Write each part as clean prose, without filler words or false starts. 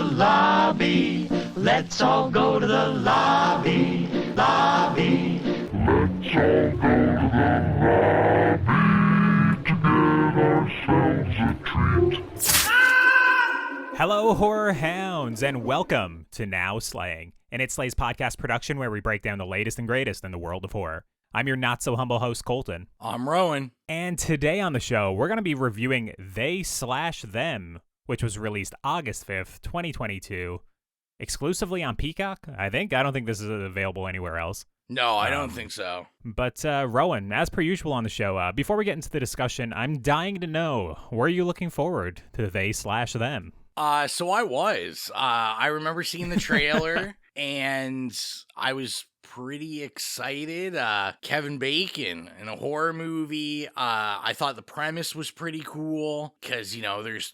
lobby. Let's all go to the lobby, lobby. Let's all go to the lobby to get ourselves a treat. Hello, horror hounds, and welcome to Now Slaying, an It Slays podcast production where we break down the latest and greatest in the world of horror. I'm your not-so-humble host, Colton. I'm Rowan. And today on the show, we're going to be reviewing They/Them, which was released August 5th, 2022, exclusively on Peacock, I think. I don't think this is available anywhere else. No, I don't think so. But Rowan, as per usual on the show, before we get into the discussion, I'm dying to know, were you looking forward to They/Them? So I was. I remember seeing the trailer, and I was pretty excited. Kevin Bacon in a horror movie. I thought the premise was pretty cool, because, you know, there's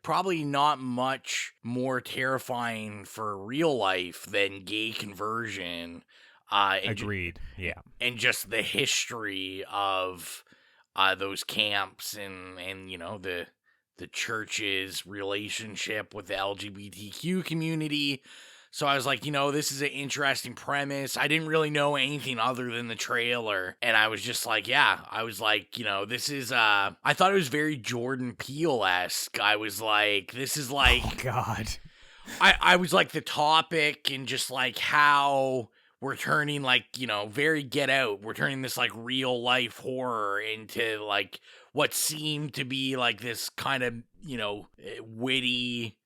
probably not much more terrifying for real life than gay conversion. Agreed, yeah. And just the history of those camps and you know, the church's relationship with the LGBTQ community. So I was like, you know, this is an interesting premise. I didn't really know anything other than the trailer. And I was just like, yeah, I was like, you know, this is, I thought it was very Jordan Peele-esque. I was like, this is like, oh, God. I was like the topic and just like how we're turning like, you know, very Get Out. We're turning this like real life horror into like what seemed to be like this kind of, you know, witty,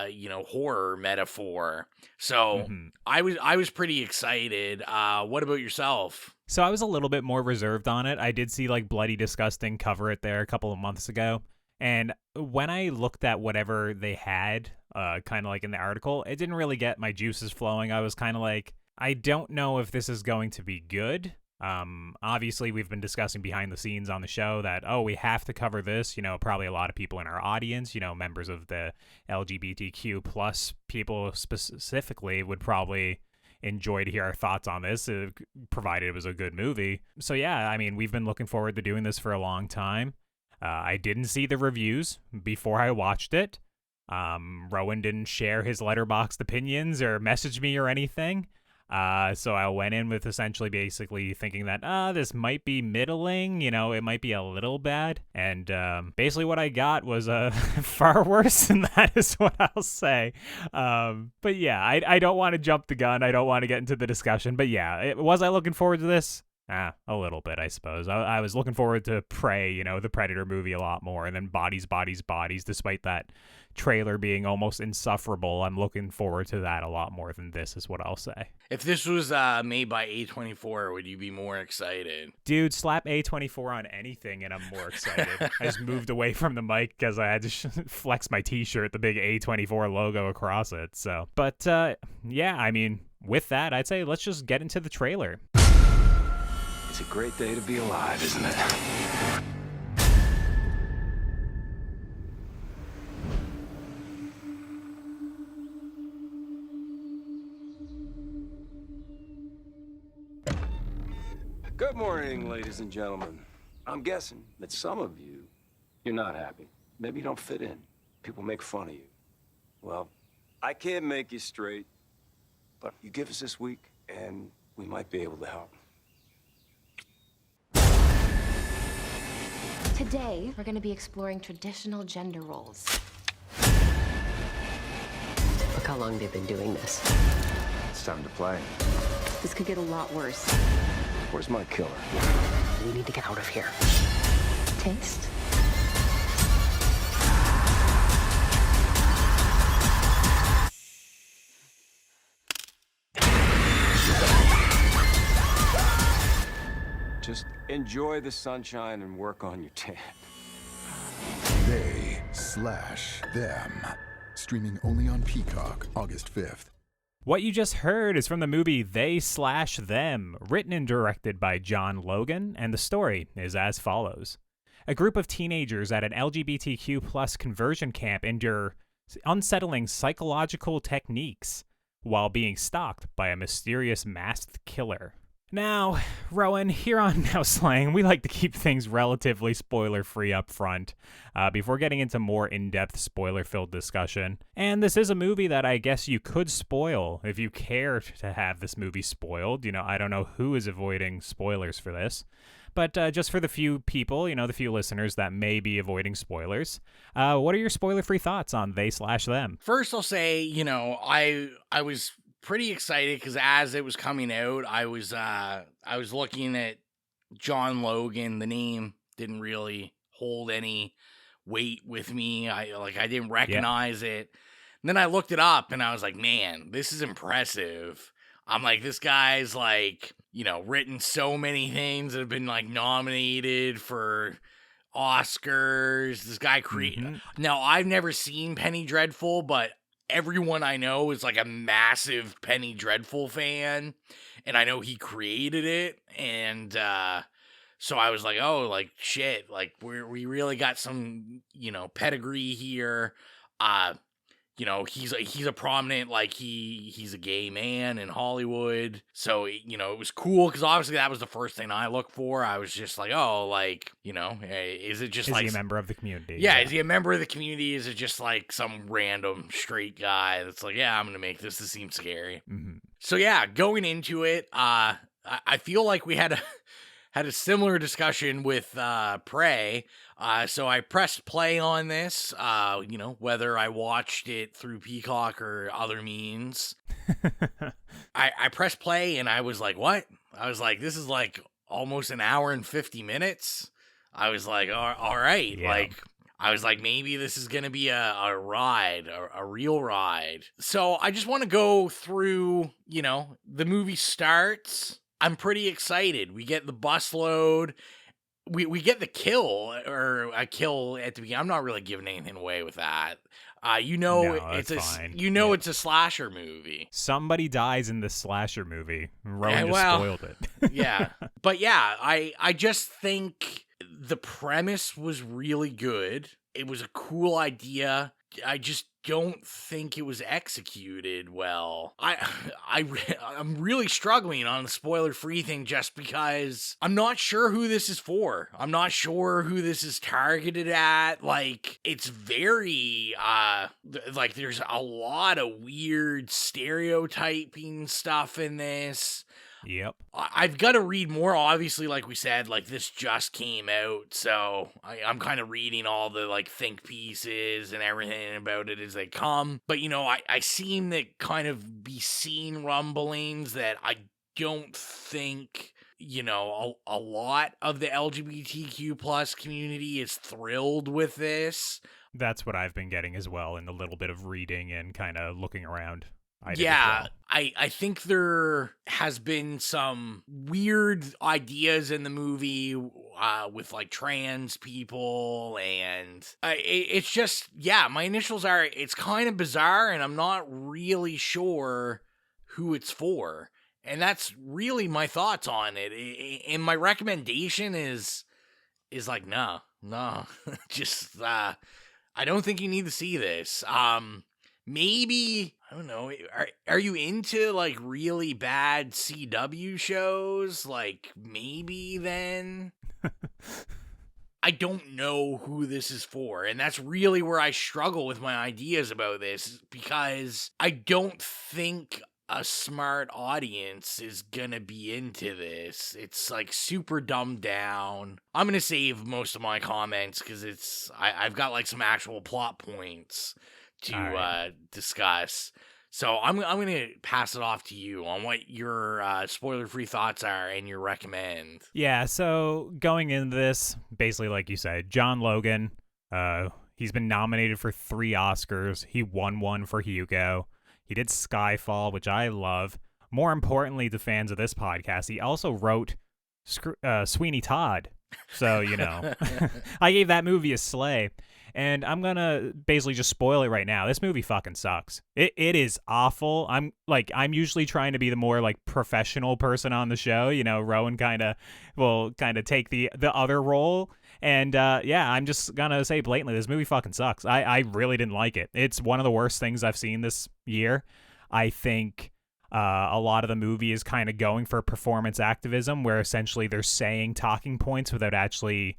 you know, horror metaphor. So I was pretty excited. What about yourself? So I was a little bit more reserved on it. I did see like Bloody Disgusting cover it there a couple of months ago. And when I looked at whatever they had, kind of like in the article, it didn't really get my juices flowing. I was kind of like, I don't know if this is going to be good. Obviously, we've been discussing behind the scenes on the show that, oh, we have to cover this. You know, probably a lot of people in our audience, you know, members of the LGBTQ plus people specifically would probably enjoy to hear our thoughts on this, provided it was a good movie. So, yeah, I mean, we've been looking forward to doing this for a long time. I didn't see the reviews before I watched it. Rowan didn't share his Letterboxd opinions or message me or anything. So I went in with essentially basically thinking that, this might be middling, you know, it might be a little bad. And basically what I got was far worse, and that is what I'll say. But yeah, I don't want to jump the gun. I don't want to get into the discussion. But yeah, was I looking forward to this? A little bit, I suppose. I was looking forward to Prey, you know, the Predator movie a lot more, and then Bodies, despite that trailer being almost insufferable. I'm looking forward to that a lot more than this, is what I'll say. If this was made by A24, would you be more excited? Dude, slap A24 on anything and I'm more excited. I just moved away from the mic because I had to flex my t-shirt, the big A24 logo across it. So, but yeah, I mean, with that, I'd say let's just get into the trailer. It's a great day to be alive, isn't it? Good morning, ladies and gentlemen. I'm guessing that some of you're not happy. Maybe you don't fit in. People make fun of you. Well, I can't make you straight, but you give us this week, and we might be able to help. Today, we're going to be exploring traditional gender roles. Look how long they've been doing this. It's time to play. This could get a lot worse. Where's my killer? We need to get out of here. Taste? Just enjoy the sunshine and work on your tan. They/Them. Streaming only on Peacock, August 5th. What you just heard is from the movie They/Them, written and directed by John Logan, and the story is as follows. A group of teenagers at an LGBTQ plus conversion camp endure unsettling psychological techniques while being stalked by a mysterious masked killer. Now, Rowan, here on Now Slang, we like to keep things relatively spoiler-free up front before getting into more in-depth spoiler-filled discussion. And this is a movie that I guess you could spoil if you care to have this movie spoiled. I don't know who is avoiding spoilers for this. But just for the few people, the few listeners that may be avoiding spoilers, what are your spoiler-free thoughts on They/Them? First, I'll say, I was pretty excited because as it was coming out, I was looking at John Logan. The name didn't really hold any weight with me. I didn't recognize it. And then I looked it up and I was like, man, this is impressive. I'm like, this guy's written so many things that have been nominated for Oscars. This guy Now, I've never seen Penny Dreadful, but everyone I know is a massive Penny Dreadful fan, and I know he created it, and so I was like, oh, shit, we really got some, pedigree here. He's a prominent, he's a gay man in Hollywood. So, it was cool because obviously that was the first thing I looked for. I was just like, oh, is it just is he a member of the community? Yeah, is he a member of the community? Is it just some random straight guy that's like, yeah, I'm going to make this seem scary. Mm-hmm. So, yeah, going into it, I feel like we had a similar discussion with Prey. So I pressed play on this, whether I watched it through Peacock or other means. I pressed play and I was like, what? I was like, this is almost an hour and 50 minutes. I was like, all right. Yeah. I was like, maybe this is going to be a ride, a real ride. So I just want to go through, the movie starts. I'm pretty excited. We get the busload. We get the kill, or a kill at the beginning. I'm not really giving anything away with that. No, it's fine. It's a slasher movie. Somebody dies in this slasher movie. Rowan just spoiled it. Yeah. But yeah, I just think the premise was really good. It was a cool idea. I just don't think it was executed well. I'm really struggling on the spoiler-free thing just because I'm not sure who this is for. I'm not sure who this is targeted at. It's very, there's a lot of weird stereotyping stuff in this. Yep. I've got to read more, obviously, like we said, this just came out, so I'm kind of reading all the, think pieces and everything about it as they come. But, I seem to kind of be seeing rumblings that I don't think, a lot of the LGBTQ plus community is thrilled with this. That's what I've been getting as well in the little bit of reading and kind of looking around. Yeah, I think there has been some weird ideas in the movie with trans people, and it's just, my initials are, it's kind of bizarre, and I'm not really sure who it's for, and that's really my thoughts on it. And my recommendation is no, just I don't think you need to see this. Maybe, I don't know, are you into really bad CW shows? Maybe then? I don't know who this is for, and that's really where I struggle with my ideas about this, because I don't think a smart audience is gonna be into this. It's super dumbed down. I'm gonna save most of my comments because I've got some actual plot points to discuss. So I'm going to pass it off to you on what your spoiler-free thoughts are and your recommend. Yeah, so going into this, basically like you said, John Logan, he's been nominated for 3 Oscars. He won 1 for Hugo. He did Skyfall, which I love. More importantly to fans of this podcast, he also wrote Sweeney Todd. So, I gave that movie a slay. And I'm going to basically just spoil it right now. This movie fucking sucks. It is awful. I'm usually trying to be the more professional person on the show. Rowan will take the other role. And I'm just going to say blatantly, this movie fucking sucks. I really didn't like it. It's one of the worst things I've seen this year. I think A lot of the movie is kind of going for performance activism, where essentially they're saying talking points without actually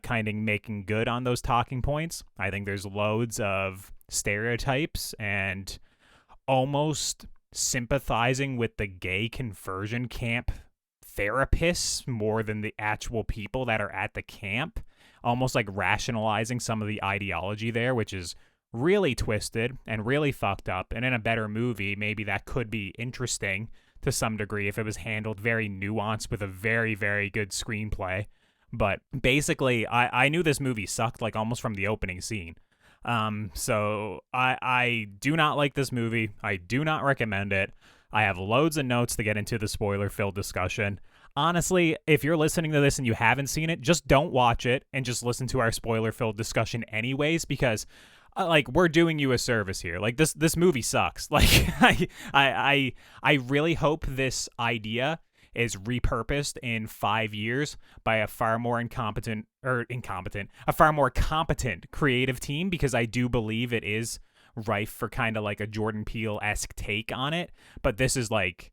kind of making good on those talking points. I think there's loads of stereotypes and almost sympathizing with the gay conversion camp therapists more than the actual people that are at the camp, almost like rationalizing some of the ideology there, which is really twisted and really fucked up. And in a better movie, maybe that could be interesting to some degree if it was handled very nuanced with a very, very good screenplay. But basically, I knew this movie sucked like almost from the opening scene. So I do not like this movie. I do not recommend it. I have loads of notes to get into the spoiler-filled discussion. Honestly, if you're listening to this and you haven't seen it, just don't watch it and just listen to our spoiler-filled discussion anyways, because like, we're doing you a service here. Like, this movie sucks. Like, I really hope this idea is repurposed in 5 years by a far more a far more competent creative team, because I do believe it is rife for kind of like a Jordan Peele-esque take on it. But this is like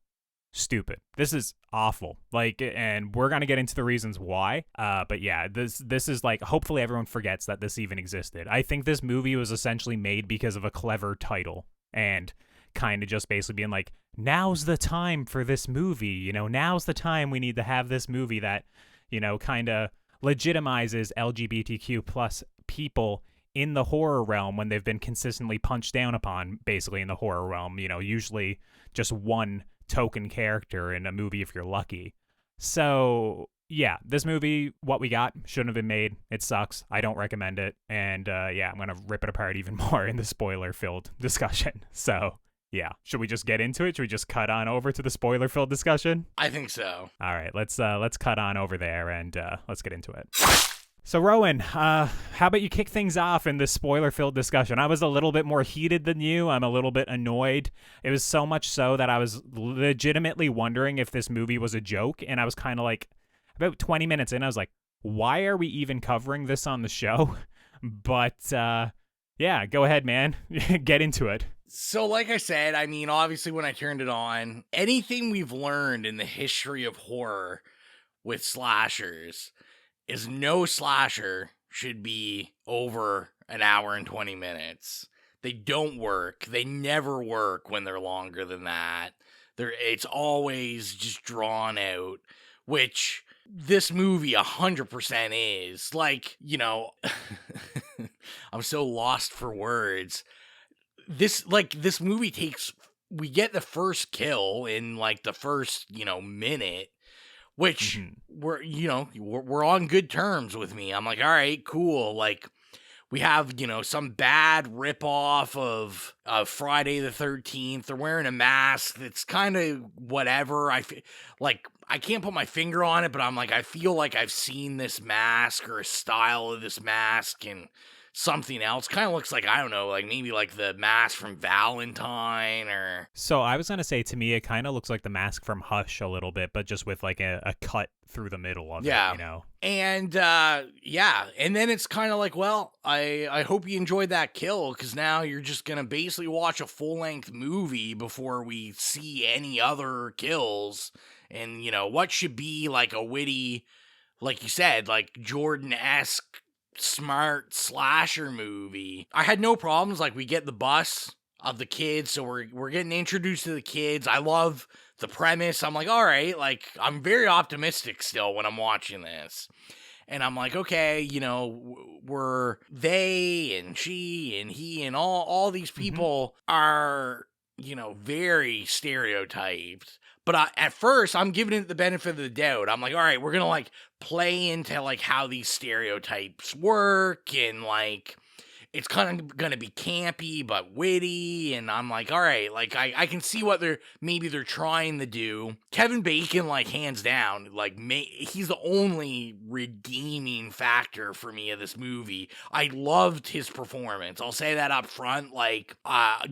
stupid. This is awful. Like, and we're gonna get into the reasons why. But yeah, this is like, hopefully everyone forgets that this even existed. I think this movie was essentially made because of a clever title and kind of just basically being like, now's the time for this movie. You know, now's the time we need to have this movie that, you know, kind of legitimizes LGBTQ plus people in the horror realm when they've been consistently punched down upon, basically, in the horror realm. You know, usually just one token character in a movie if you're lucky. So yeah, this movie, what we got, shouldn't have been made. It sucks. I don't recommend it. And yeah, I'm gonna rip it apart even more in the spoiler-filled discussion. So yeah, should we just get into it? Should we just cut on over to the spoiler-filled discussion? I think so. All right, let's cut on over there and let's get into it. So Rowan, how about you kick things off in this spoiler-filled discussion? I was a little bit more heated than you. I'm a little bit annoyed. It was so much so that I was legitimately wondering if this movie was a joke, and I was kind of like, about 20 minutes in, I was like, why are we even covering this on the show? But yeah, go ahead, man. Get into it. So like I said, I mean, obviously when I turned it on, anything we've learned in the history of horror with slashers is no slasher should be over an hour and 20 minutes. They don't work. They never work when they're longer than that. It's always just drawn out, which this movie 100% is. Like, you know, I'm so lost for words. This movie we get the first kill in like the first, you know, minute, which we're on good terms with me. I'm like, all right, cool. Like, we have, you know, some bad ripoff of Friday the 13th. They're wearing a mask that's kind of whatever. I can't put my finger on it, but I'm like, I feel like I've seen this mask or a style of this mask and something else. Kind of looks like, I don't know, like maybe like the mask from Valentine or... So I was going to say, to me, it kind of looks like the mask from Hush a little bit, but just with like a cut through the middle of it, you know? And yeah, and then it's kind of like, well, I hope you enjoyed that kill, because now you're just going to basically watch a full-length movie before we see any other kills. And, you know, what should be like a witty, like you said, like Jordan-esque smart slasher movie. I had no problems. Like, we get the bus of the kids, so we're getting introduced to the kids. I love the premise. I'm like, all right, like, I'm very optimistic still when I'm watching this. And I'm like, okay, you know, we're they and she and he and all these people are, you know, very stereotyped. But at first, I'm giving it the benefit of the doubt. I'm like, all right, we're going to, like, play into, like, how these stereotypes work. And, like, it's kind of going to be campy but witty. And I'm like, all right, like, I can see what they're trying to do. Kevin Bacon, like, hands down, like, he's the only redeeming factor for me of this movie. I loved his performance. I'll say that up front. Like,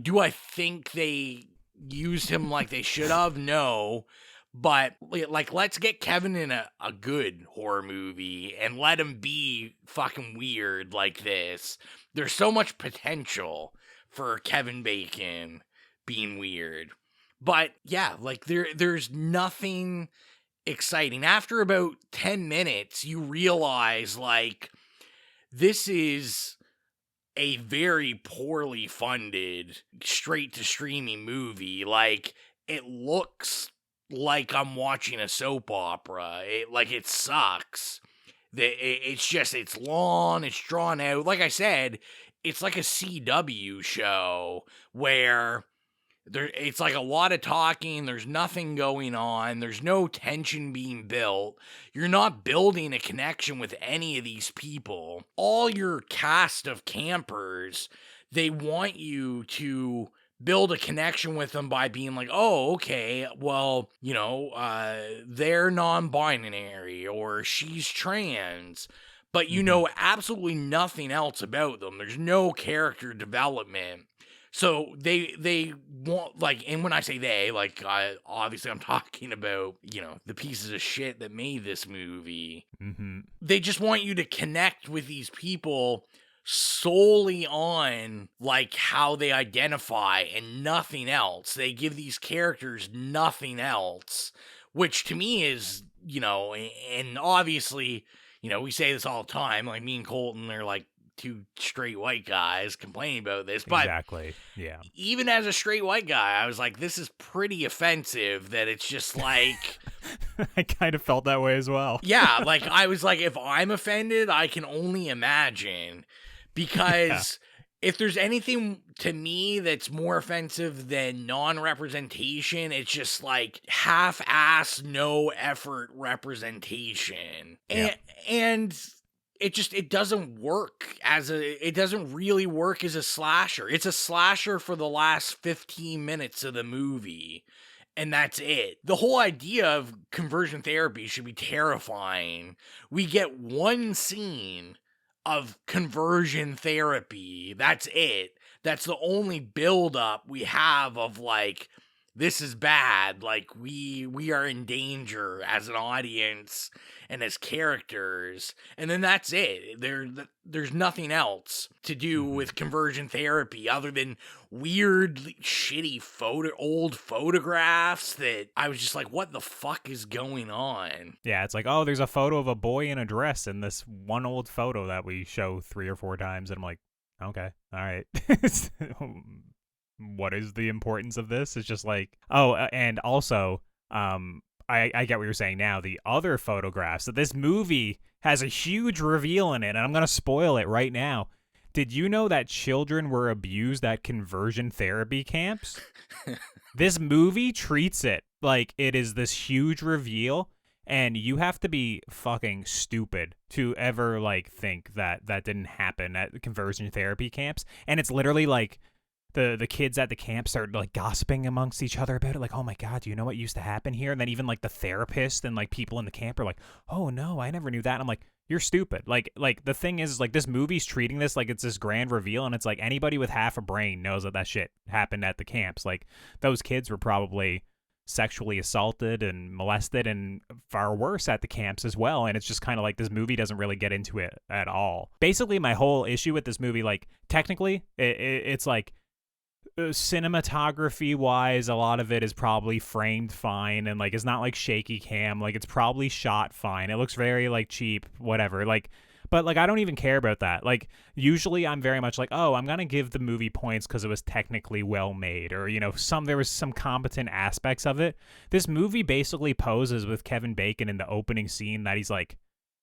do I think they used him like they should have? No. But, like, let's get Kevin in a good horror movie and let him be fucking weird like this. There's so much potential for Kevin Bacon being weird. But yeah, like there's nothing exciting. After about 10 minutes, you realize like this is a very poorly funded straight to streaming movie. Like it looks like I'm watching a soap opera. It sucks. It's long, it's drawn out. Like I said, it's like a CW show where it's like a lot of talking, there's nothing going on, there's no tension being built. You're not building a connection with any of these people. All your cast of campers, they want you to build a connection with them by being like, oh, okay, well, they're non-binary or she's trans, but you know absolutely nothing else about them. There's no character development. So they want, like, and when I say they, like, obviously I'm talking about, the pieces of shit that made this movie. Mm-hmm. They just want you to connect with these people solely on, like, how they identify and nothing else. They give these characters nothing else, which to me is, and obviously, we say this all the time, like, me and Colton are, like, two straight white guys complaining about this, but exactly, yeah. Even as a straight white guy, I was like, this is pretty offensive that it's just like... I kind of felt that way as well. Yeah, like, I was like, if I'm offended, I can only imagine, because if there's anything to me that's more offensive than non-representation, it's just like half-ass, no-effort representation. And it doesn't work it doesn't really work as a slasher. It's a slasher for the last 15 minutes of the movie, and that's it. The whole idea of conversion therapy should be terrifying. We get one scene of conversion therapy. That's it. That's the only buildup we have of, like, this is bad. Like, we are in danger as an audience and as characters. And then that's it. There's nothing else to do with conversion therapy other than weird, shitty old photographs that I was just like, what the fuck is going on? Yeah, it's like, oh, there's a photo of a boy in a dress in this one old photo that we show 3 or 4 times. And I'm like, okay, all right. What is the importance of this? It's just like, and also, I get what you're saying now. The other photographs, that this movie has a huge reveal in it, and I'm going to spoil it right now. Did you know that children were abused at conversion therapy camps? This movie treats it like it is this huge reveal, and you have to be fucking stupid to ever, like, think that didn't happen at conversion therapy camps. And it's literally like, the kids at the camp started, like, gossiping amongst each other about it, like, oh my god, do you know what used to happen here? And then even, like, the therapist and, like, people in the camp are like, oh no, I never knew that. And I'm like, you're stupid. Like the thing is, like, this movie's treating this like it's this grand reveal, and it's like anybody with half a brain knows that shit happened at the camps. Like, those kids were probably sexually assaulted and molested and far worse at the camps as well. And it's just kind of like, this movie doesn't really get into it at all. Basically, my whole issue with this movie, like, technically it's like, cinematography wise, a lot of it is probably framed fine, and, like, it's not like shaky cam. Like, it's probably shot fine. It looks very, like, cheap, whatever. Like, but, like, I don't even care about that. Like, usually I'm very much like, oh, I'm gonna give the movie points because it was technically well made, or, there was some competent aspects of it. This movie basically poses with Kevin Bacon in the opening scene that he's like,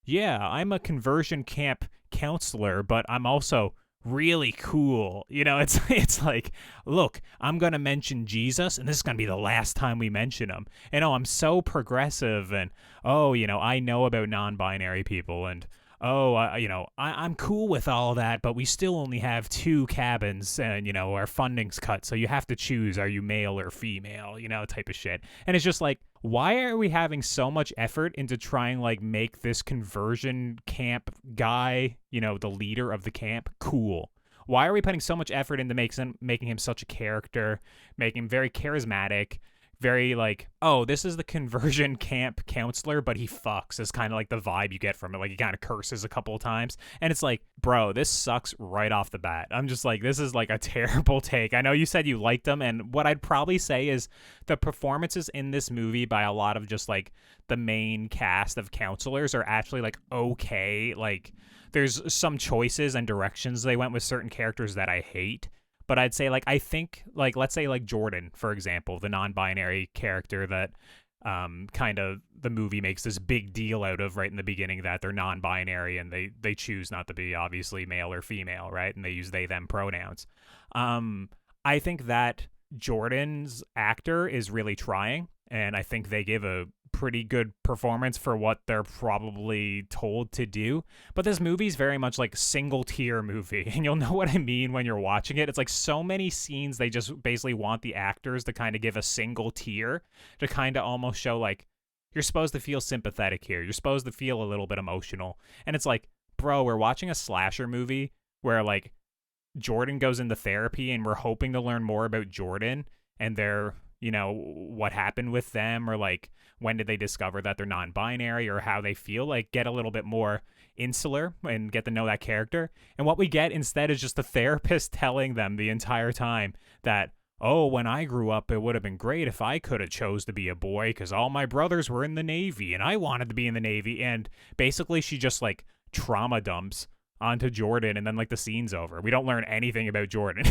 yeah, I'm a conversion camp counselor, but I'm also really cool. It's like, look, I'm gonna mention Jesus, and this is gonna be the last time we mention him. And I'm so progressive, and I know about non-binary people, and I'm cool with all that, but we still only have 2 cabins, and our funding's cut, so you have to choose, are you male or female, type of shit. And it's just like, why are we having so much effort into trying, like, make this conversion camp guy, the leader of the camp, cool? Why are we putting so much effort into making him such a character, making him very charismatic, very like, oh, this is the conversion camp counselor, but he fucks is kind of like the vibe you get from it. Like he kind of curses a couple of times. And it's like, bro, this sucks right off the bat. I'm just like, this is like a terrible take. I know you said you liked them. And what I'd probably say is the performances in this movie by a lot of just like the main cast of counselors are actually like okay. Like there's some choices and directions they went with certain characters that I hate. But I'd say, like, I think, like, let's say, like, Jordan, for example, the non-binary character that kind of the movie makes this big deal out of right in the beginning, that they're non-binary and they choose not to be, obviously, male or female, right? And they use they, them pronouns. I think that Jordan's actor is really trying, and I think they give a pretty good performance for what they're probably told to do. But this movie's very much like single tier movie, and you'll know what I mean when you're watching it. It's like so many scenes they just basically want the actors to kind of give a single tier to kind of almost show like you're supposed to feel sympathetic here, you're supposed to feel a little bit emotional. And it's like, bro, we're watching a slasher movie where like Jordan goes into therapy and we're hoping to learn more about Jordan and their, you know, what happened with them, or like when did they discover that they're non-binary, or how they feel, like get a little bit more insular and get to know that character. And what we get instead is just the therapist telling them the entire time that, oh, when I grew up, it would have been great if I could have chose to be a boy because all my brothers were in the Navy and I wanted to be in the Navy. And basically she just like trauma dumps onto Jordan, and then like the scene's over. We don't learn anything about Jordan.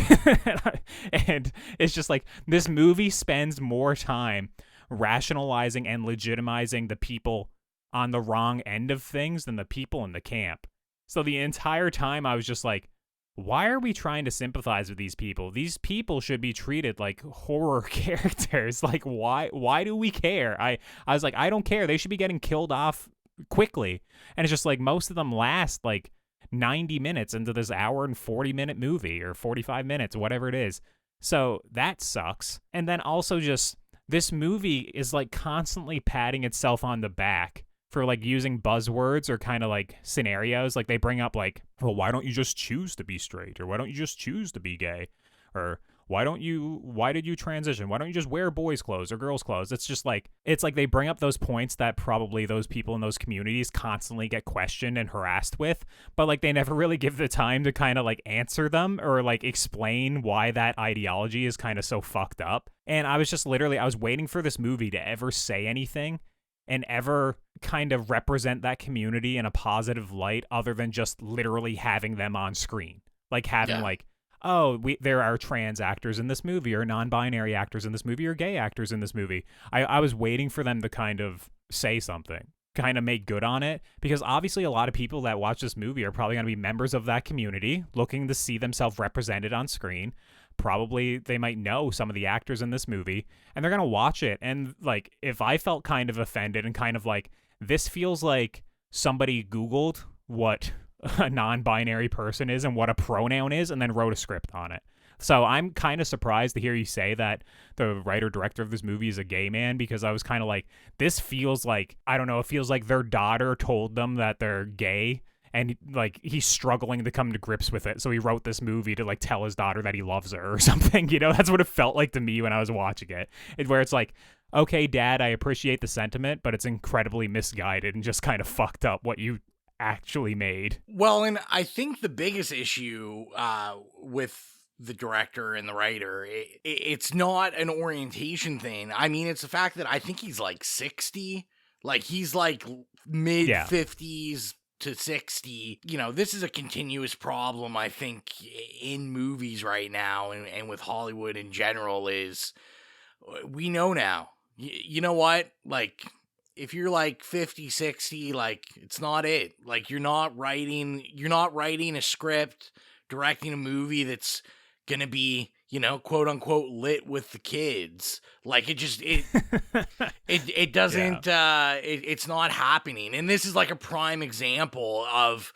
And it's just like this movie spends more time rationalizing and legitimizing the people on the wrong end of things than the people in the camp. So the entire time I was just like, why are we trying to sympathize with these people? These people should be treated like horror characters. Like why do we care? I was like, I don't care. They should be getting killed off quickly. And it's just like most of them last like 90 minutes into this hour and 40-minute movie, or 45 minutes, whatever it is. So that sucks. And then also just this movie is like constantly patting itself on the back for like using buzzwords or kind of like scenarios. Like they bring up like, well, why don't you just choose to be straight? Or why don't you just choose to be gay? Or why did you transition? Why don't you just wear boys' clothes or girls' clothes? It's just like, it's like they bring up those points that probably those people in those communities constantly get questioned and harassed with, but like they never really give the time to kind of like answer them or like explain why that ideology is kind of so fucked up. And I was just literally, I was waiting for this movie to ever say anything and ever kind of represent that community in a positive light other than just literally having them on screen. Like having like, oh, there are trans actors in this movie, or non-binary actors in this movie, or gay actors in this movie. I was waiting for them to kind of say something, kind of make good on it, because obviously a lot of people that watch this movie are probably going to be members of that community looking to see themselves represented on screen. Probably they might know some of the actors in this movie, and they're going to watch it. And like, if I felt kind of offended and kind of like, this feels like somebody Googled what a non-binary person is and what a pronoun is and then wrote a script on it. So I'm kind of surprised to hear you say that the writer-director of this movie is a gay man, because I was kind of like, this feels like, I don't know, it feels like their daughter told them that they're gay and like he's struggling to come to grips with it. So he wrote this movie to like tell his daughter that he loves her or something. You know, that's what it felt like to me when I was watching it. Where it's like, okay, Dad, I appreciate the sentiment, but it's incredibly misguided and just kind of fucked up what you actually made. Well, and I think the biggest issue with the director and the writer, it's not an orientation thing. I mean, it's the fact that I think he's like 60, like he's like mid 50s to 60. You know, this is a continuous problem, I think, in movies right now and with Hollywood in general. Is we know now, you know what, like, if you're like 50, 60, like it's not it. Like you're not writing a script, directing a movie that's going to be, you know, quote unquote lit with the kids. Like it doesn't, it's not happening. And this is like a prime example of,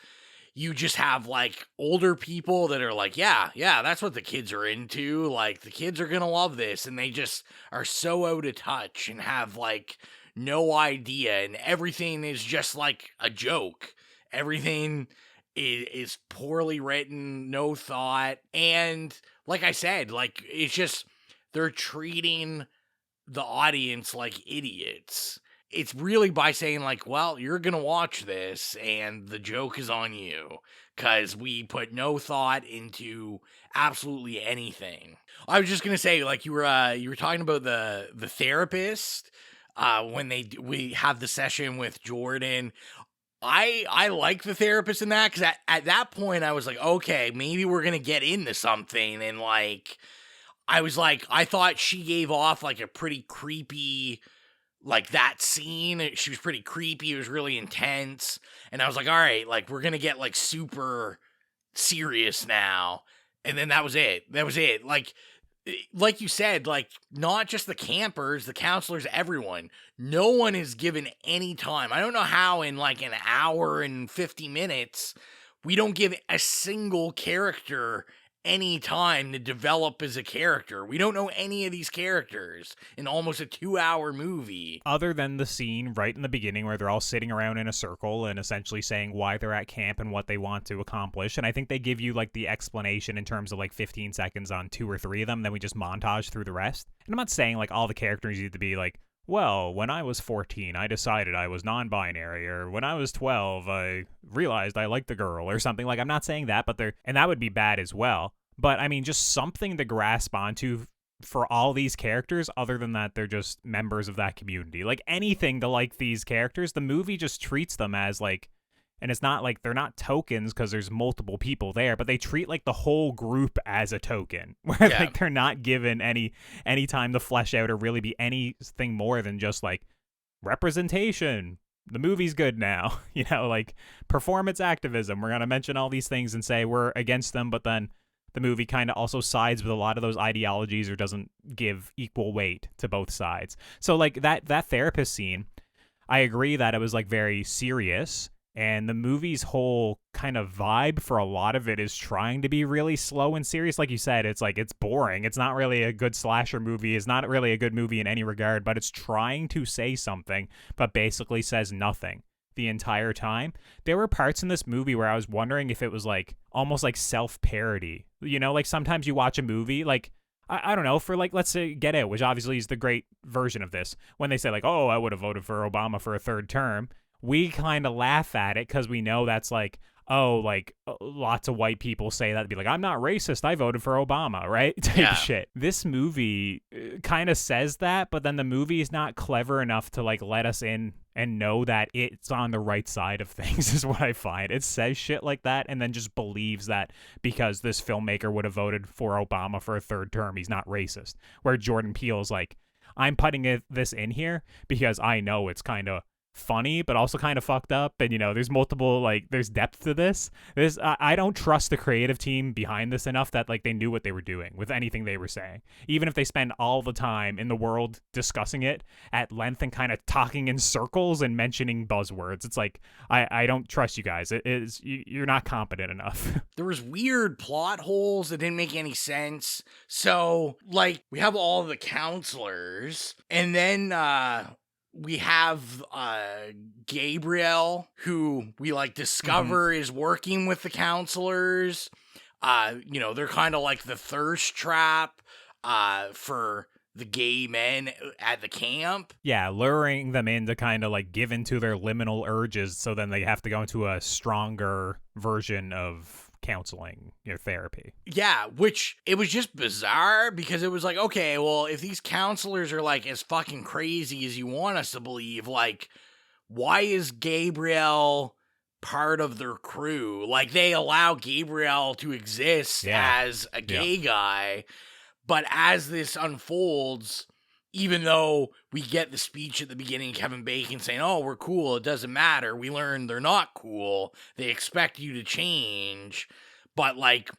you just have like older people that are like, yeah, that's what the kids are into. Like the kids are going to love this. And they just are so out of touch and have like no idea, and everything is just like a joke. Everything is poorly written, no thought. And like I said, like it's just, they're treating the audience like idiots. It's really by saying like, well, you're going to watch this and the joke is on you because we put no thought into absolutely anything. I was just going to say, like, you were talking about the therapist when we have the session with Jordan. I like the therapist in that because at that point I was like, okay, maybe we're going to get into something. And like, I thought she gave off like a pretty creepy, like that scene. She was pretty creepy. It was really intense. And I was like, all right, like we're going to get like super serious now. And then that was it. Like you said, like not just the campers, the counselors, everyone. No one is given any time. I don't know how in like an hour and 50 minutes, we don't give a single character any time to develop as a character. We don't know any of these characters in almost a 2-hour movie. Other than the scene right in the beginning where they're all sitting around in a circle and essentially saying why they're at camp and what they want to accomplish. And I think they give you like the explanation in terms of like 15 seconds on 2 or 3 of them. Then we just montage through the rest. And I'm not saying like all the characters need to be like, well, when I was 14, I decided I was non-binary, or when I was 12, I realized I liked the girl, or something. Like, I'm not saying that, but and that would be bad as well. But, I mean, just something to grasp onto for all these characters, other than that they're just members of that community. Like, anything to like these characters, the movie just treats them as, like, and it's not like they're not tokens because there's multiple people there, but they treat like the whole group as a token, where like they're not given any time to flesh out or really be anything more than just like representation. The movie's good now, you know, like performance activism. We're gonna mention all these things and say we're against them, but then the movie kind of also sides with a lot of those ideologies or doesn't give equal weight to both sides. So like that therapist scene, I agree that it was like very serious. And the movie's whole kind of vibe for a lot of it is trying to be really slow and serious. Like you said, it's like, it's boring. It's not really a good slasher movie. It's not really a good movie in any regard, but it's trying to say something, but basically says nothing the entire time. There were parts in this movie where I was wondering if it was like almost like self-parody. You know, like sometimes you watch a movie, like, I don't know, for like, let's say Get Out, which obviously is the great version of this. When they say like, oh, I would have voted for Obama for a third term. We kind of laugh at it because we know that's like, oh, like lots of white people say that to be like, I'm not racist, I voted for Obama, right? Type shit. This movie kind of says that, but then the movie is not clever enough to like let us in and know that it's on the right side of things is what I find. It says shit like that and then just believes that because this filmmaker would have voted for Obama for a third term, he's not racist. Where Jordan Peele's like, I'm putting this in here because I know it's kind of funny but also kind of fucked up, and you know there's multiple, like there's depth to this. I don't trust the creative team behind this enough that like they knew what they were doing with anything they were saying, even if they spend all the time in the world discussing it at length and kind of talking in circles and mentioning buzzwords. It's like I don't trust you guys. You're not competent enough. There was weird plot holes that didn't make any sense. So like we have all the counselors and then we have Gabriel, who we like discover is working with the counselors. You know, they're kind of like the thirst trap for the gay men at the camp. Yeah, luring them in to kind of like give into their liminal urges, so then they have to go into a stronger version of counseling, your therapy. Yeah, which it was just bizarre because it was like, okay, well, if these counselors are like as fucking crazy as you want us to believe, like, why is Gabriel part of their crew? Like, they allow Gabriel to exist as a gay guy, but as this unfolds, even though we get the speech at the beginning, Kevin Bacon saying, oh, we're cool, it doesn't matter, we learn they're not cool, they expect you to change, but, like,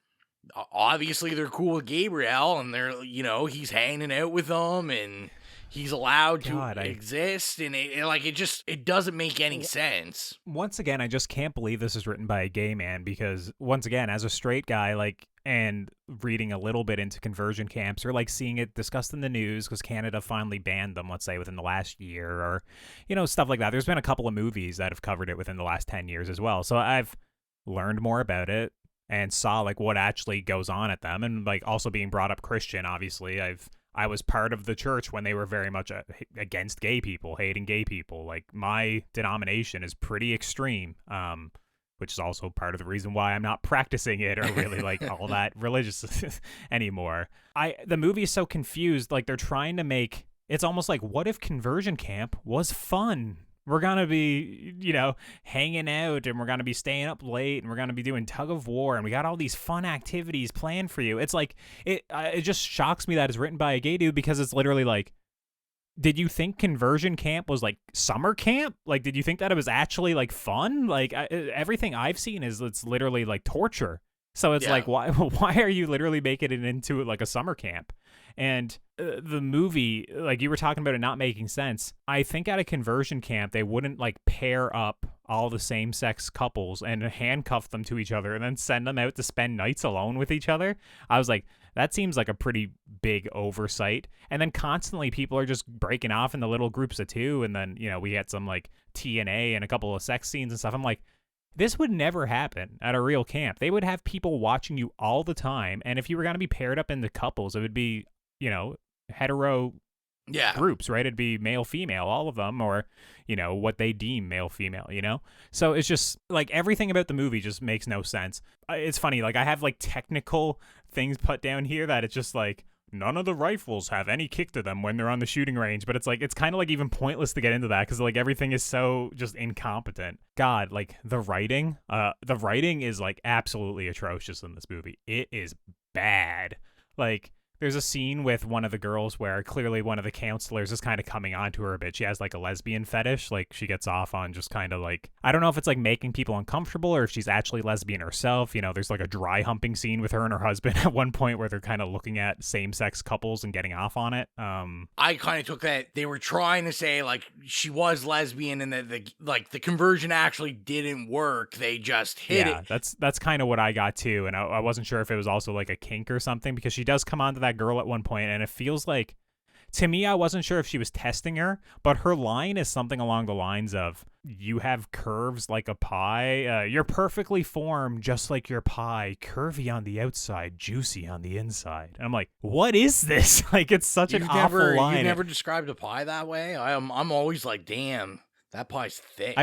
obviously they're cool with Gabriel, and they're, you know, he's hanging out with them, and he's allowed to exist, and it doesn't make any sense. Once again, I just can't believe this is written by a gay man, because, once again, as a straight guy, like, and reading a little bit into conversion camps or like seeing it discussed in the news because Canada finally banned them, let's say within the last year, or, you know, stuff like that. There's been a couple of movies that have covered it within the last 10 years as well. So I've learned more about it and saw like what actually goes on at them, and like also being brought up Christian, obviously I've I was part of the church when they were very much against gay people, hating gay people. Like, my denomination is pretty extreme, which is also part of the reason why I'm not practicing it or really like all that religious anymore. The movie is so confused. Like, they're trying to make, it's almost like, what if conversion camp was fun? We're going to be, hanging out, and we're going to be staying up late, and we're going to be doing tug of war, and we got all these fun activities planned for you. It's like, it just shocks me that it's written by a gay dude, because it's literally like, did you think conversion camp was like summer camp? Like, did you think that it was actually like fun? Like, everything I've seen is it's literally like torture. So it's like, why are you literally making it into like a summer camp? And the movie, like you were talking about it not making sense. I think at a conversion camp, they wouldn't like pair up all the same-sex couples and handcuff them to each other and then send them out to spend nights alone with each other. I was like, that seems like a pretty big oversight. And then constantly people are just breaking off into little groups of two. And then, we get some like TNA and a couple of sex scenes and stuff. I'm like, this would never happen at a real camp. They would have people watching you all the time. And if you were going to be paired up into couples, it would be, hetero groups, right? It'd be male, female, all of them, or, what they deem male, female, So it's just like everything about the movie just makes no sense. It's funny. Like, I have like technical things put down here that it's just like, none of the rifles have any kick to them when they're on the shooting range. But it's like, it's kind of like even pointless to get into that because like everything is so just incompetent. God, like the writing is like absolutely atrocious in this movie. It is bad. Like, there's a scene with one of the girls where clearly one of the counselors is kind of coming on to her a bit. She has like a lesbian fetish. Like, she gets off on just kind of like, I don't know if it's like making people uncomfortable or if she's actually lesbian herself. There's like a dry humping scene with her and her husband at one point where they're kind of looking at same-sex couples and getting off on it. I kind of took that they were trying to say like she was lesbian and that the conversion actually didn't work. They just hit it. Yeah, that's kind of what I got too. And I wasn't sure if it was also like a kink or something because she does come onto that girl at one point and it feels like, to me, I wasn't sure if she was testing her, but her line is something along the lines of, you have curves like a pie, you're perfectly formed just like your pie, curvy on the outside, juicy on the inside. And I'm like, what is this? Like, it's such an awful line. You've never described a pie that way? I'm always like, damn, that pie's thick.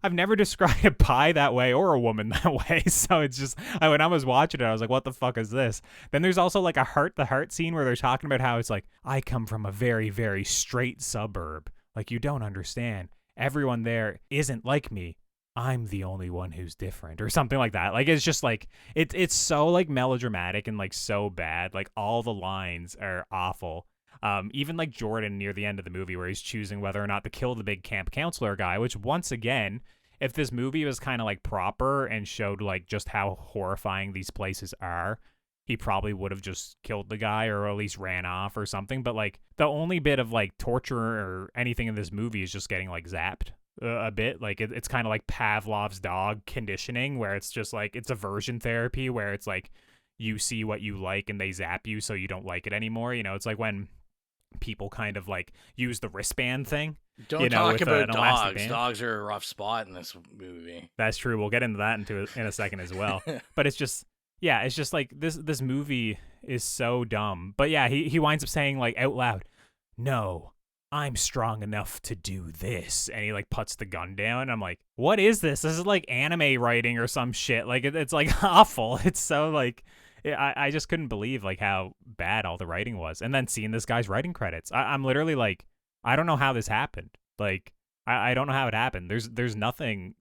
I've never described a pie that way or a woman that way. So it's just, when I was watching it, I was like, what the fuck is this? Then there's also like a heart-to-heart scene where they're talking about how it's like, I come from a very, very straight suburb. Like, you don't understand. Everyone there isn't like me. I'm the only one who's different or something like that. Like, it's just like, it's so like melodramatic and like so bad. Like, all the lines are awful. Even like Jordan near the end of the movie where he's choosing whether or not to kill the big camp counselor guy, which once again, if this movie was kind of like proper and showed like just how horrifying these places are, he probably would have just killed the guy or at least ran off or something. But like the only bit of like torture or anything in this movie is just getting like zapped a bit. Like it's kind of like Pavlov's dog conditioning where it's just like, it's aversion therapy where it's like you see what you like and they zap you so you don't like it anymore. It's like when people kind of like use the wristband thing. Don't talk about dogs. Dogs are a rough spot in this movie. That's true. We'll get into that in a second as well. But it's just, yeah, it's just like this movie is so dumb. But yeah, he winds up saying like out loud, no, I'm strong enough to do this. And he like puts the gun down. I'm like, what is this? This is like anime writing or some shit. Like it's like awful. It's so like, I just couldn't believe like how bad all the writing was. And then seeing this guy's writing credits, I'm literally like, I don't know how this happened. Like, I don't know how it happened. There's nothing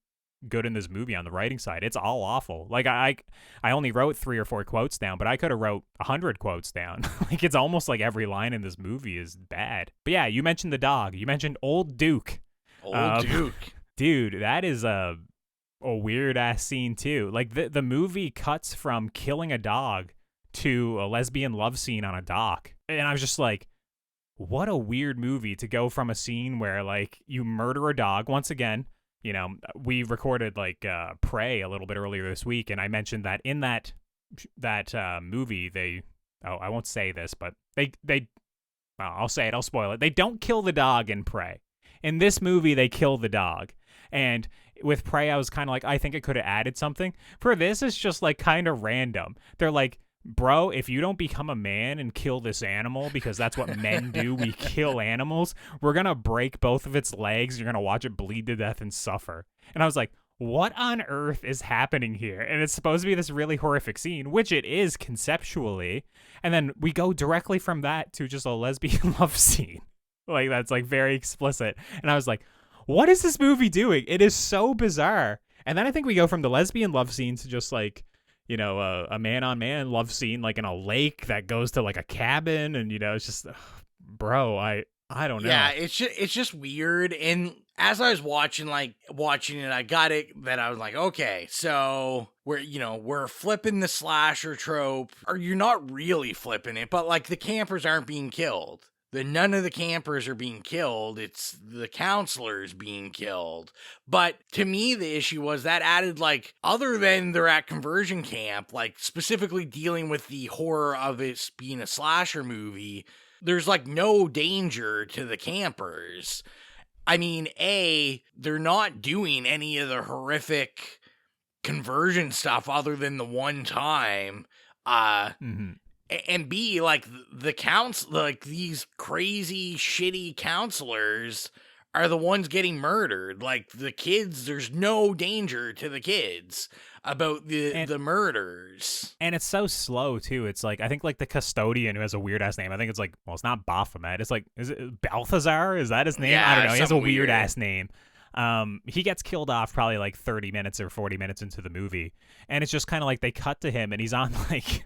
good in this movie on the writing side. It's all awful. Like I only wrote 3 or 4 quotes down, but I could have wrote 100 quotes down. Like it's almost like every line in this movie is bad. But yeah, you mentioned the dog. You mentioned Old Duke. Duke. Dude, that is a weird ass scene too. Like the movie cuts from killing a dog to a lesbian love scene on a dock. And I was just like, what a weird movie to go from a scene where like you murder a dog. Once again, we recorded like Prey a little bit earlier this week, and I mentioned that in that movie I won't say this, but I'll say it, I'll spoil it. They don't kill the dog in Prey. In this movie, they kill the dog. And with Prey, I was kind of like, I think it could have added something. For this, it's just like kind of random. They're like, bro, if you don't become a man and kill this animal, because that's what men do, we kill animals, we're going to break both of its legs. You're going to watch it bleed to death and suffer. And I was like, what on earth is happening here? And it's supposed to be this really horrific scene, which it is conceptually. And then we go directly from that to just a lesbian love scene. Like, that's like very explicit. And I was like, what is this movie doing? It is so bizarre. And then I think we go from the lesbian love scene to just like, you know, a man-on-man love scene, like in a lake that goes to like a cabin, and you know, it's just, bro, I don't know. Yeah, it's just weird. And as I was watching it, I got it that I was like, okay, so we're flipping the slasher trope, or you're not really flipping it, but like the campers aren't being killed. None of the campers are being killed. It's the counselors being killed. But to me, the issue was that added, like, other than they're at conversion camp, like specifically dealing with the horror of it being a slasher movie, there's like no danger to the campers. I mean, they're not doing any of the horrific conversion stuff other than the one time. And B, like these crazy, shitty counselors are the ones getting murdered. Like the kids, there's no danger to the kids about the murders. And it's so slow too. It's like, I think like the custodian who has a weird ass name. I think it's like, well, it's not Baphomet. It's like, is it Balthazar? Is that his name? Yeah, I don't know. He has a weird weird ass name. He gets killed off probably like 30 minutes or 40 minutes into the movie. And it's just kind of like they cut to him and he's on like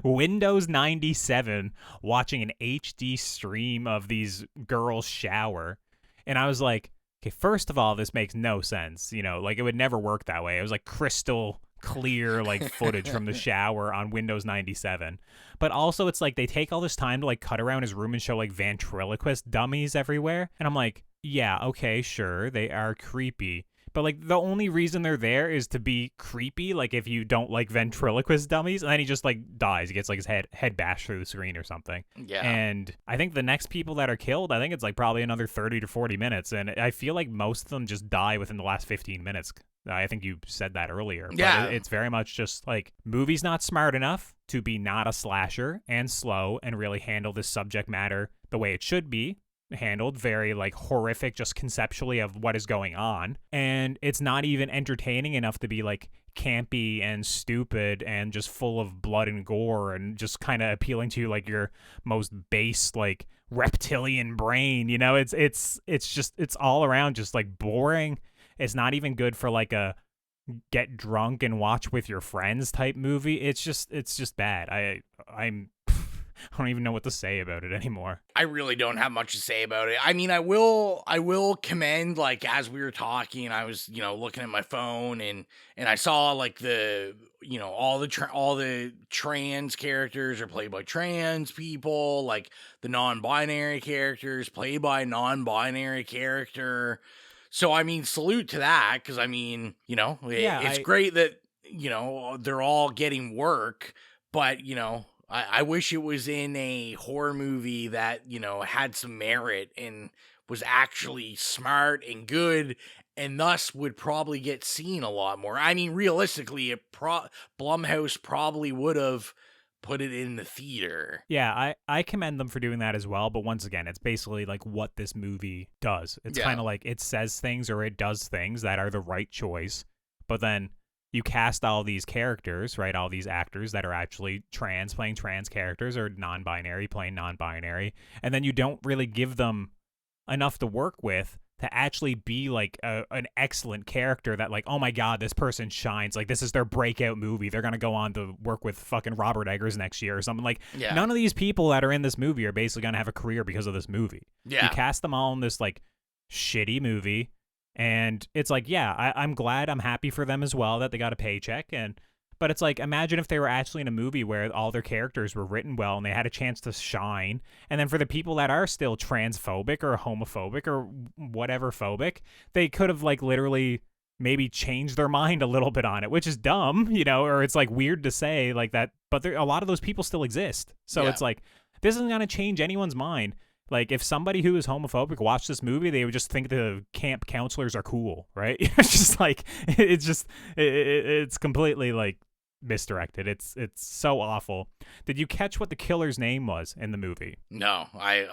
Windows 97 watching an HD stream of these girls shower. And I was like, okay, first of all, this makes no sense. You know, like it would never work that way. It was like crystal clear like footage from the shower on Windows 97. But also it's like they take all this time to like cut around his room and show like ventriloquist dummies everywhere. And I'm like, yeah, okay, sure, they are creepy. But, like, the only reason they're there is to be creepy, like, if you don't like ventriloquist dummies. And then he just, like, dies. He gets, like, his head bashed through the screen or something. Yeah. And I think the next people that are killed, I think it's, like, probably another 30 to 40 minutes. And I feel like most of them just die within the last 15 minutes. I think you said that earlier. Yeah. But it's very much just, like, movie's not smart enough to be not a slasher and slow and really handle this subject matter the way it should be handled, very like horrific just conceptually of what is going on, and it's not even entertaining enough to be like campy and stupid and just full of blood and gore and just kind of appealing to like your most base like reptilian brain, you know. It's just, it's all around just like boring. It's not even good for like a get drunk and watch with your friends type movie. It's just bad. I don't even know what to say about it anymore. I really don't have much to say about it. I mean, I will commend, like, as we were talking, I was, looking at my phone and I saw like the, all the trans characters are played by trans people, like the non-binary characters played by a non-binary character. So, I mean, salute to that. 'Cause I mean, it's great that, they're all getting work, but, I wish it was in a horror movie that, had some merit and was actually smart and good and thus would probably get seen a lot more. I mean, realistically, Blumhouse probably would have put it in the theater. Yeah, I commend them for doing that as well. But once again, it's basically like what this movie does. It's kind of like it says things or it does things that are the right choice. But then you cast all these characters, right? All these actors that are actually trans playing trans characters or non-binary playing non-binary. And then you don't really give them enough to work with to actually be like an excellent character that like, oh my God, this person shines. Like this is their breakout movie. They're going to go on to work with fucking Robert Eggers next year or something. Like none of these people that are in this movie are basically going to have a career because of this movie. Yeah. You cast them all in this like shitty movie. And it's like, yeah, I'm glad, I'm happy for them as well that they got a paycheck. But it's like, imagine if they were actually in a movie where all their characters were written well and they had a chance to shine. And then for the people that are still transphobic or homophobic or whatever phobic, they could have like literally maybe changed their mind a little bit on it, which is dumb, or it's like weird to say like that. But a lot of those people still exist. So it's like, this isn't going to change anyone's mind. Like, if somebody who is homophobic watched this movie, they would just think the camp counselors are cool, right? It's just like, it's completely like misdirected. It's so awful. Did you catch what the killer's name was in the movie? No, I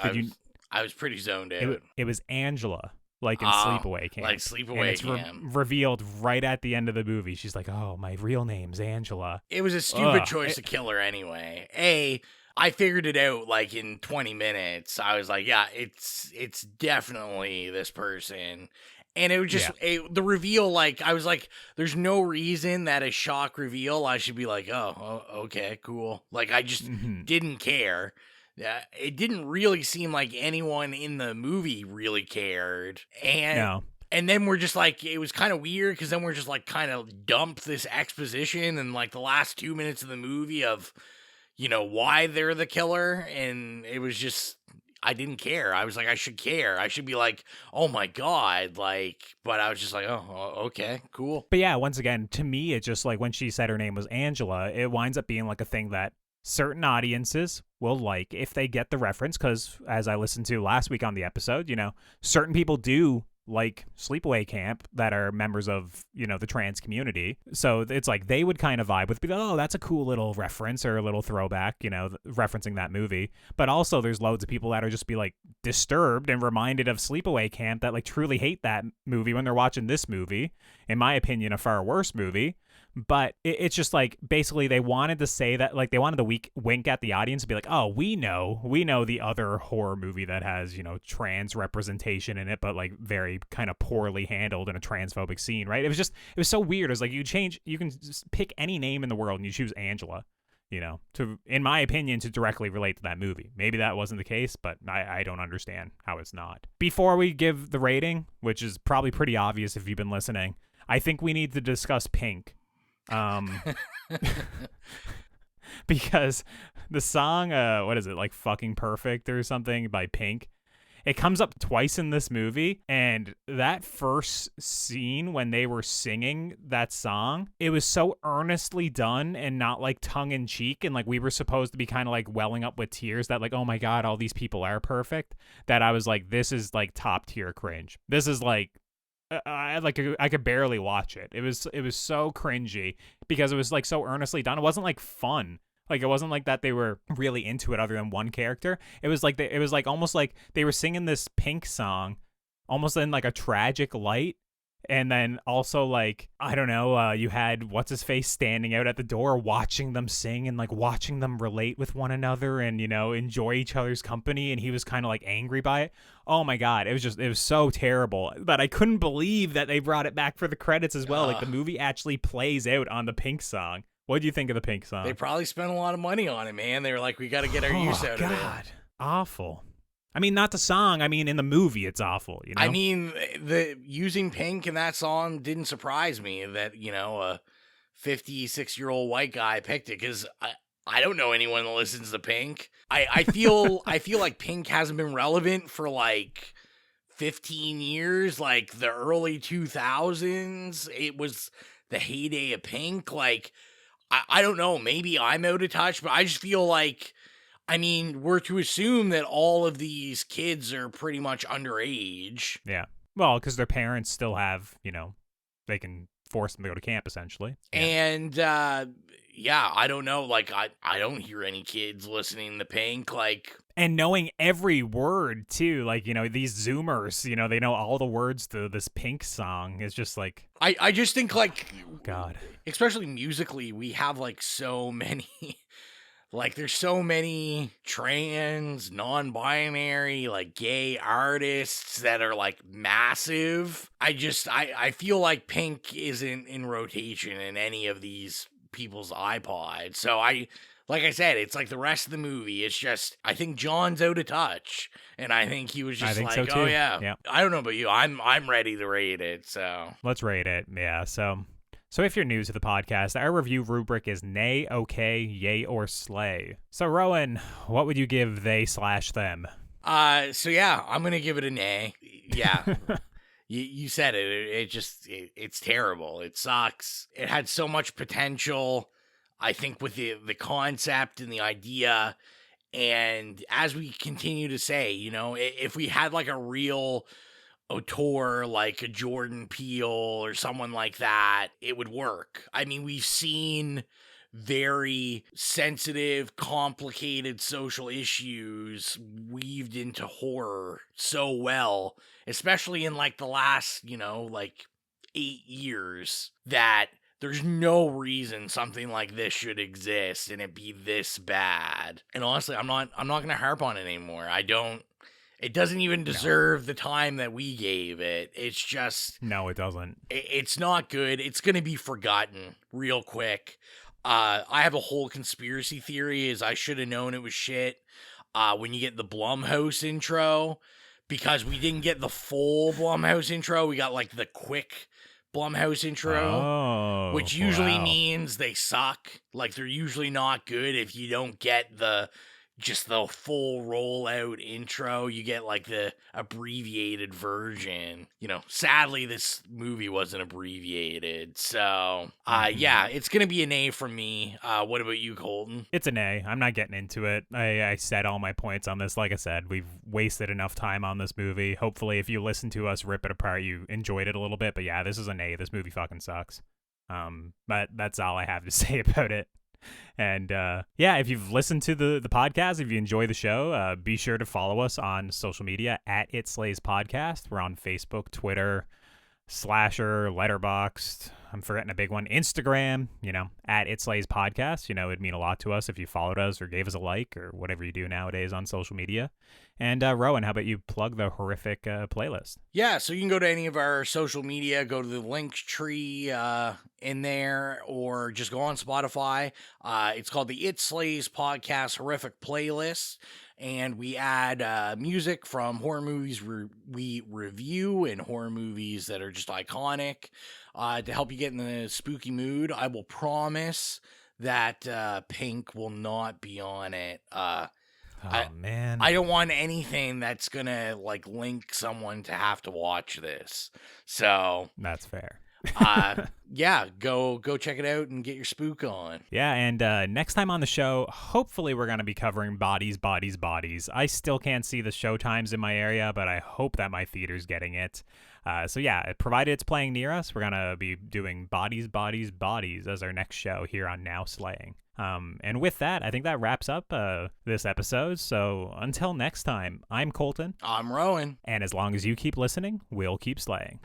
was pretty zoned out. It was Angela, like in Oh, Sleepaway Camp. like Sleepaway and it's Camp. revealed right at the end of the movie. She's like, "Oh, my real name's Angela." It was a stupid Ugh. choice to kill her anyway. I figured it out like in 20 minutes. I was like, yeah, it's definitely this person. And it was just the reveal, like, I was like, there's no reason that a shock reveal, I should be like, oh okay, cool. Like, I just didn't care. It didn't really seem like anyone in the movie really cared. And then we're just like, it was kind of weird because then we're just like kind of dumped this exposition and like the last 2 minutes of the movie of, you know, why they're the killer. And it was just, I didn't care. I was like, I should care. I should be like, oh my God. Like, but I was just like, oh, okay, cool. But yeah, once again, to me, it's just like when she said her name was Angela, it winds up being like a thing that certain audiences will like if they get the reference. Because as I listened to last week on the episode, you know, certain people do like Sleepaway Camp that are members of, you know, the trans community. So it's like they would kind of vibe with, oh, that's a cool little reference or a little throwback, you know, referencing that movie. But also there's loads of people that are just be like disturbed and reminded of Sleepaway Camp that like truly hate that movie when they're watching this movie. In my opinion, a far worse movie. But it's just like basically they wanted to say that, like they wanted to wink at the audience and be like, oh, we know the other horror movie that has, you know, trans representation in it, but like very kind of poorly handled in a transphobic scene, right? It was so weird. It was like you can just pick any name in the world and you choose Angela, you know, to, in my opinion, to directly relate to that movie. Maybe that wasn't the case, but I don't understand how it's not. Before we give the rating, which is probably pretty obvious if you've been listening, I think we need to discuss Pink. Because the song, what is it, like Fucking Perfect or something by Pink, it comes up twice in this movie, and that first scene when they were singing that song, it was so earnestly done and not like tongue-in-cheek, and like we were supposed to be kind of like welling up with tears that like, oh my God, all these people are perfect, that I was like, this is like top tier cringe. This is like, I could barely watch it. It was so cringy because it was like so earnestly done. It wasn't like fun. Like it wasn't like that they were really into it other than one character. It was like it was like almost like they were singing this Pink song almost in like a tragic light. And then also, like, I don't know, you had What's-His-Face standing out at the door watching them sing and, like, watching them relate with one another and, you know, enjoy each other's company. And he was kind of, like, angry by it. Oh, my God. It was so terrible. But I couldn't believe that they brought it back for the credits as well. Like, the movie actually plays out on the Pink song. What do you think of the Pink song? They probably spent a lot of money on it, man. They were like, we got to get our use out of it. God. Awful. I mean, not the song. I mean, in the movie, it's awful. You know. I mean, the using Pink in that song didn't surprise me. That, you know, a 56-year-old white guy picked it because I don't know anyone that listens to Pink. I feel like Pink hasn't been relevant for like 15 years. Like the early 2000s, it was the heyday of Pink. Like I don't know. Maybe I'm out of touch, but I just feel like. I mean, we're to assume that all of these kids are pretty much underage. Yeah. Well, because their parents still have, you know, they can force them to go to camp, essentially. Yeah. And, yeah, I don't know. Like, I don't hear any kids listening to Pink. Like, and knowing every word, too. Like, you know, these Zoomers, you know, they know all the words to this Pink song. It's just like... I just think, like... God. Especially musically, we have, like, so many... Like, there's so many trans, non-binary, like, gay artists that are, like, massive. I feel like Pink isn't in rotation in any of these people's iPods. So like I said, it's like the rest of the movie. It's just, I think John's out of touch. And I think he was just like, so oh, yeah. I don't know about you. I'm ready to rate it, so. Let's rate it, yeah, So if you're new to the podcast, our review rubric is nay, okay, yay, or slay. So Rowan, what would you give they/them? So yeah, I'm gonna give it a nay. Yeah, you said it. It's terrible. It sucks. It had so much potential. I think with the concept and the idea, and as we continue to say, you know, if we had like a real auteur like a Jordan Peele or someone like that, it would work. I mean, we've seen very sensitive, complicated social issues weaved into horror so well, especially in like the last, like 8 years, that there's no reason something like this should exist and it be this bad. And honestly, I'm not going to harp on it anymore. It doesn't even deserve the time that we gave it. It's just... No, it doesn't. It's not good. It's going to be forgotten real quick. I have a whole conspiracy theory is I should have known it was shit when you get the Blumhouse intro, because we didn't get the full Blumhouse intro. We got like the quick Blumhouse intro, which usually means they suck. Like, they're usually not good if you don't get the full rollout intro. You get like the abbreviated version. Sadly this movie wasn't abbreviated. So yeah, it's gonna be an A from me. What about you, Colton? It's an A. I'm not getting into it. I said all my points on this. Like I said, we've wasted enough time on this movie. Hopefully if you listen to us rip it apart, you enjoyed it a little bit. But yeah, this is an A. This movie fucking sucks. But that's all I have to say about it. And yeah, if you've listened to the podcast, if you enjoy the show, be sure to follow us on social media at It Slays Podcast. We're on Facebook, Twitter, Slasher, Letterboxd. I'm forgetting a big one. Instagram, at It Slays Podcast. It'd mean a lot to us if you followed us or gave us a like or whatever you do nowadays on social media. And Rowan, how about you plug the horrific playlist? Yeah, so you can go to any of our social media, go to the link tree in there, or just go on Spotify. It's called the It Slays Podcast Horrific Playlist, and we add music from horror movies we review and horror movies that are just iconic to help you get in the spooky mood. I will promise that Pink will not be on it. Man. I don't want anything that's gonna like link someone to have to watch this. So that's fair. Yeah, go check it out and get your spook on. Yeah, and next time on the show, hopefully we're going to be covering Bodies. I still can't see the show times in my area, but I hope that my theater's getting it. So yeah, provided it's playing near us, we're going to be doing Bodies as our next show here on Now Slaying. And with that, I think that wraps up this episode. So until next time, I'm Colton. I'm Rowan. And as long as you keep listening, we'll keep slaying.